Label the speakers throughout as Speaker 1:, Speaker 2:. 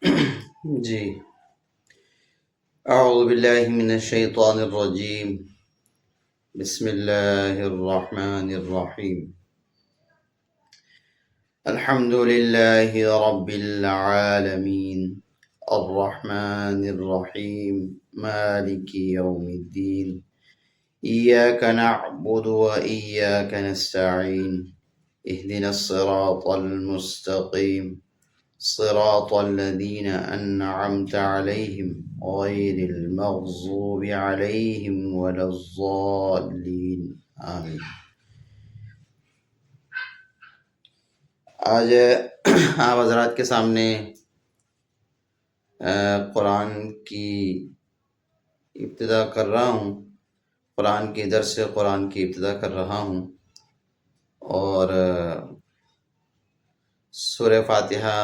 Speaker 1: جی، اعوذ باللہ من الشیطان الرجیم، بسم اللہ الرحمن الرحیم، الحمد للہ رب العالمین، الرحمن الرحیم، مالک یوم الدین، ایاک نعبد و ایاک نستعین، اہدنا الصراط المستقیم، صراط الذين أنعمت عليهم غير المغضوب عليهم ولا الضالين آمین۔ آج آپ حضرات کے سامنے قرآن کی ابتدا کر رہا ہوں، قرآن کی درس قرآن کی ابتدا کر رہا ہوں، اور سورہ فاتحہ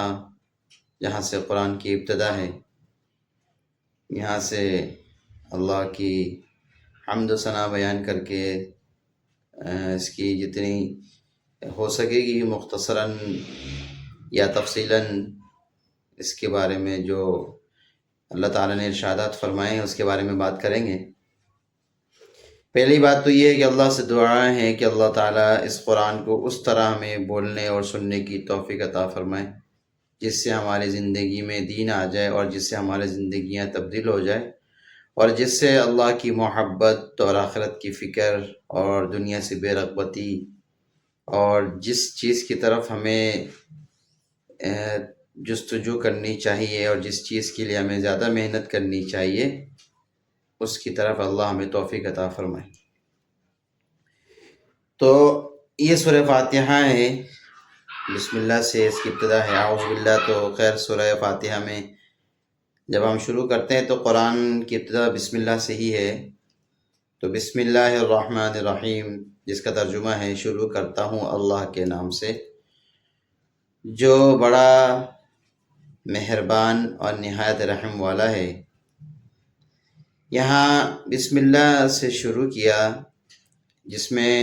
Speaker 1: جہاں سے قرآن کی ابتدا ہے، یہاں سے اللہ کی حمد و ثنا بیان کر کے اس کی جتنی ہو سکے گی مختصراً یا تفصیلاً اس کے بارے میں جو اللہ تعالیٰ نے ارشادات فرمائے ہیں اس کے بارے میں بات کریں گے۔ پہلی بات تو یہ ہے کہ اللہ سے دعا ہے کہ اللہ تعالیٰ اس قرآن کو اس طرح ہمیں بولنے اور سننے کی توفیق عطا فرمائے جس سے ہماری زندگی میں دین آ جائے، اور جس سے ہماری زندگیاں تبدیل ہو جائے، اور جس سے اللہ کی محبت اور آخرت کی فکر اور دنیا سے بے رغبتی، اور جس چیز کی طرف ہمیں جستجو کرنی چاہیے اور جس چیز کے لیے ہمیں زیادہ محنت کرنی چاہیے، اس کی طرف اللہ ہمیں توفیق عطا فرمائے۔ تو یہ سورہ فاتحہ ہے، بسم اللہ سے اس کی ابتدا ہے، اعوذ باللہ۔ تو خیر سورہ فاتحہ میں جب ہم شروع کرتے ہیں تو قرآن کی ابتدا بسم اللہ سے ہی ہے، تو بسم اللہ الرحمن الرحیم، جس کا ترجمہ ہے شروع کرتا ہوں اللہ کے نام سے جو بڑا مہربان اور نہایت رحم والا ہے۔ یہاں بسم اللہ سے شروع کیا، جس میں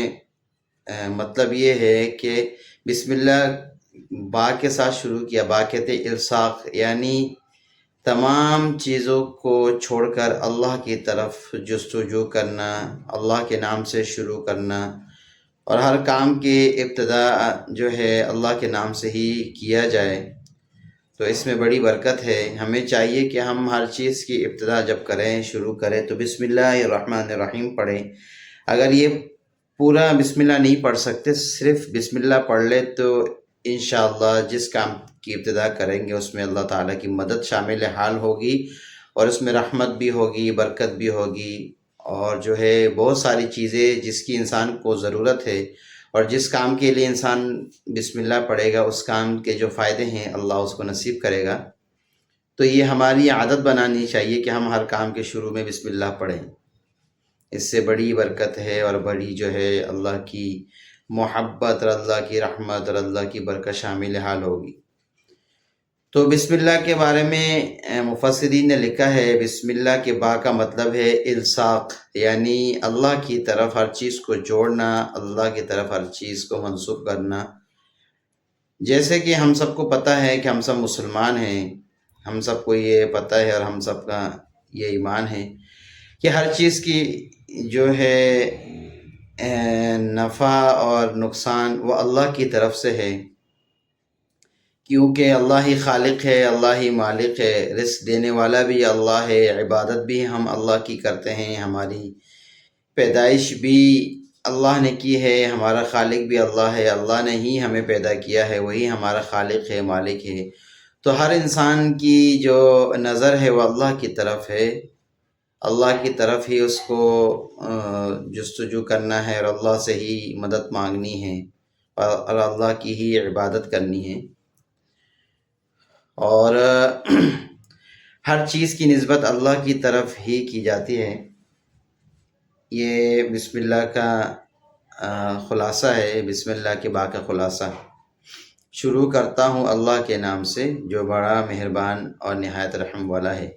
Speaker 1: مطلب یہ ہے کہ بسم اللہ با کے ساتھ شروع کیا، با کہتے الصاق، یعنی تمام چیزوں کو چھوڑ کر اللہ کی طرف جستجو کرنا، اللہ کے نام سے شروع کرنا، اور ہر کام کی ابتدا جو ہے اللہ کے نام سے ہی کیا جائے، تو اس میں بڑی برکت ہے۔ ہمیں چاہیے کہ ہم ہر چیز کی ابتدا جب کریں، شروع کریں، تو بسم اللہ الرحمن الرحیم پڑھیں۔ اگر یہ پورا بسم اللہ نہیں پڑھ سکتے، صرف بسم اللہ پڑھ لے، تو انشاءاللہ جس کام کی ابتدا کریں گے اس میں اللہ تعالیٰ کی مدد شامل حال ہوگی، اور اس میں رحمت بھی ہوگی، برکت بھی ہوگی، اور جو ہے بہت ساری چیزیں جس کی انسان کو ضرورت ہے، اور جس کام کے لیے انسان بسم اللہ پڑھے گا اس کام کے جو فائدے ہیں اللہ اس کو نصیب کرے گا۔ تو یہ ہماری عادت بنانی چاہیے کہ ہم ہر کام کے شروع میں بسم اللہ پڑھیں، اس سے بڑی برکت ہے، اور بڑی جو ہے اللہ کی محبت اور اللہ کی رحمت اور اللہ کی برکت شامل حال ہوگی۔ تو بسم اللہ کے بارے میں مفسرین نے لکھا ہے، بسم اللہ کے با کا مطلب ہے الصاق، یعنی اللہ کی طرف ہر چیز کو جوڑنا، اللہ کی طرف ہر چیز کو منسوب کرنا۔ جیسے کہ ہم سب کو پتہ ہے کہ ہم سب مسلمان ہیں، ہم سب کو یہ پتہ ہے اور ہم سب کا یہ ایمان ہے کہ ہر چیز کی جو ہے نفع اور نقصان وہ اللہ کی طرف سے ہے، کیونکہ اللہ ہی خالق ہے، اللہ ہی مالک ہے، رزق دینے والا بھی اللہ ہے، عبادت بھی ہم اللہ کی کرتے ہیں، ہماری پیدائش بھی اللہ نے کی ہے، ہمارا خالق بھی اللہ ہے، اللہ نے ہی ہمیں پیدا کیا ہے، وہی ہمارا خالق ہے، مالک ہے۔ تو ہر انسان کی جو نظر ہے وہ اللہ کی طرف ہے، اللہ کی طرف ہی اس کو جستجو کرنا ہے، اور اللہ سے ہی مدد مانگنی ہے، اور اللہ کی ہی عبادت کرنی ہے، اور ہر چیز کی نسبت اللہ کی طرف ہی کی جاتی ہے۔ یہ بسم اللہ کا خلاصہ ہے، بسم اللہ کے با کا خلاصہ، شروع کرتا ہوں اللہ کے نام سے جو بڑا مہربان اور نہایت رحم والا ہے۔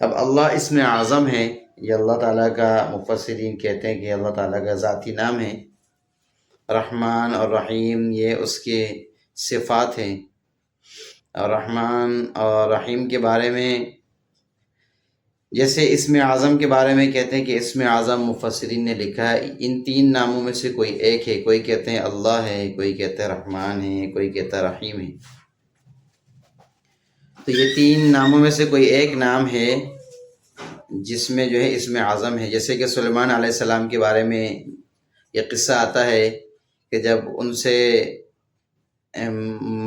Speaker 1: اب اللہ اسم اعظم ہے، یہ اللہ تعالیٰ کا، مفسرین کہتے ہیں کہ اللہ تعالیٰ کا ذاتی نام ہے۔ رحمان اور رحیم یہ اس کے صفات ہیں۔ اور رحمان اور رحیم کے بارے میں، جیسے اسم اعظم کے بارے میں کہتے ہیں کہ اسم اعظم مفسرین نے لکھا ہے ان 3 ناموں میں سے کوئی ایک ہے، کوئی کہتے ہیں اللہ ہے، کوئی کہتے ہیں رحمان ہے، کوئی کہتا ہے رحیم ہے۔ تو یہ 3 ناموں میں سے کوئی ایک نام ہے جس میں جو ہے اسم اعظم ہے، جیسے کہ سلیمان علیہ السلام کے بارے میں یہ قصہ آتا ہے کہ جب ان سے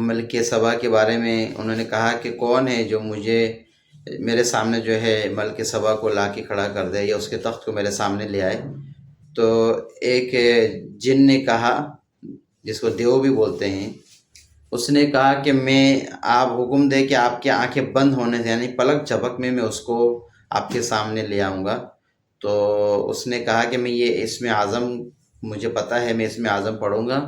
Speaker 1: ملک سبا کے بارے میں انہوں نے کہا کہ کون ہے جو میرے سامنے جو ہے ملک سبا کو لا کے کھڑا کر دے یا اس کے تخت کو میرے سامنے لے آئے، تو ایک جن نے کہا، جس کو دیو بھی بولتے ہیں، اس نے کہا کہ آپ حکم دے کہ آپ کی آنکھیں بند ہونے سے، یعنی پلک جھپک میں اس کو آپ کے سامنے لے آؤں گا۔ تو اس نے کہا کہ میں یہ اسم اعظم مجھے پتہ ہے، میں اسم اعظم پڑھوں گا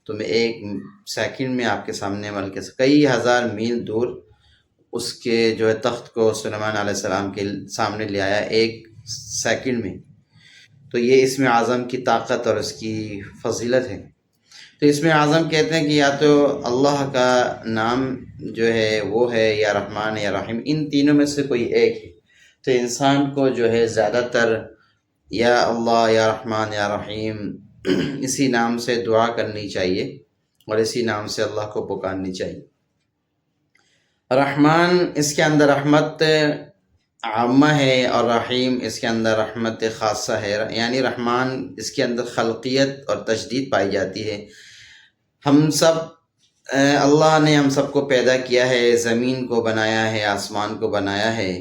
Speaker 1: تو میں 1 سیکنڈ میں آپ کے سامنے ملک سے کئی ہزار میل دور اس کے جو ہے تخت کو سلیمان علیہ السلام کے سامنے لے آیا 1 سیکنڈ میں۔ تو یہ اسم اعظم کی طاقت اور اس کی فضیلت ہے۔ تو اسم اعظم کہتے ہیں کہ یا تو اللہ کا نام جو ہے وہ ہے، یا رحمان ہے یا رحیم، ان تینوں میں سے کوئی ایک ہے۔ تو انسان کو جو ہے زیادہ تر یا اللہ یا رحمان یا رحیم اسی نام سے دعا کرنی چاہیے اور اسی نام سے اللہ کو پکارنی چاہیے۔ رحمان اس کے اندر رحمت عامہ ہے اور رحیم اس کے اندر رحمت خاصہ ہے، یعنی رحمان اس کے اندر خلقیت اور تجدید پائی جاتی ہے۔ ہم سب اللہ نے ہم سب کو پیدا کیا ہے، زمین کو بنایا ہے، آسمان کو بنایا ہے،